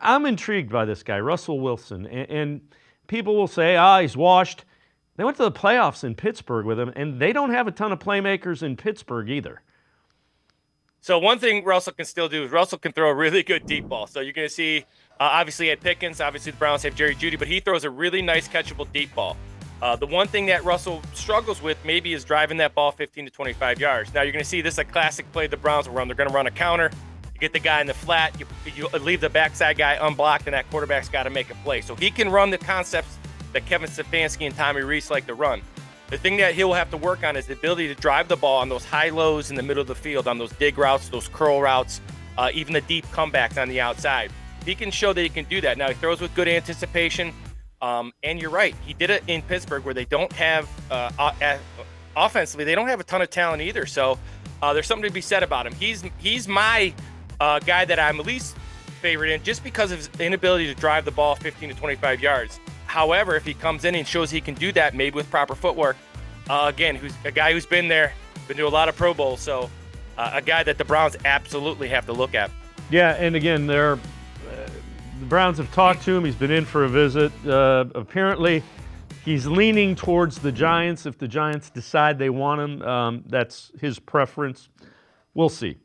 I'm intrigued by this guy, Russell Wilson, and people will say, he's washed. They went to the playoffs in Pittsburgh with him, and they don't have a ton of playmakers in Pittsburgh either. So one thing Russell can still do is Russell can throw a really good deep ball. So you're going to see, obviously, Ed Pickens. Obviously, the Browns have Jerry Jeudy, but he throws a really nice catchable deep ball. The one thing that Russell struggles with maybe is driving that ball 15 to 25 yards. Now, you're going to see this a classic play the Browns will run. They're going to run a counter. You get the guy in the flat. You leave the backside guy unblocked, and that quarterback's got to make a play. So he can run the concepts that Kevin Stefanski and Tommy Rees like to run. The thing that he'll have to work on is the ability to drive the ball on those high lows in the middle of the field, on those dig routes, those curl routes, even the deep comebacks on the outside. He can show that he can do that. Now, he throws with good anticipation. And you're right. He did it in Pittsburgh where they don't have, offensively, they don't have a ton of talent either. So there's something to be said about him. He's my guy that I'm least favorite in just because of his inability to drive the ball 15 to 25 yards. However, if he comes in and shows he can do that, maybe with proper footwork, again, who's a guy who's been there, been to a lot of Pro Bowls, so a guy that the Browns absolutely have to look at. Yeah, and again, the Browns have talked to him. He's been in for a visit. Apparently, he's leaning towards the Giants. If the Giants decide they want him, that's his preference. We'll see.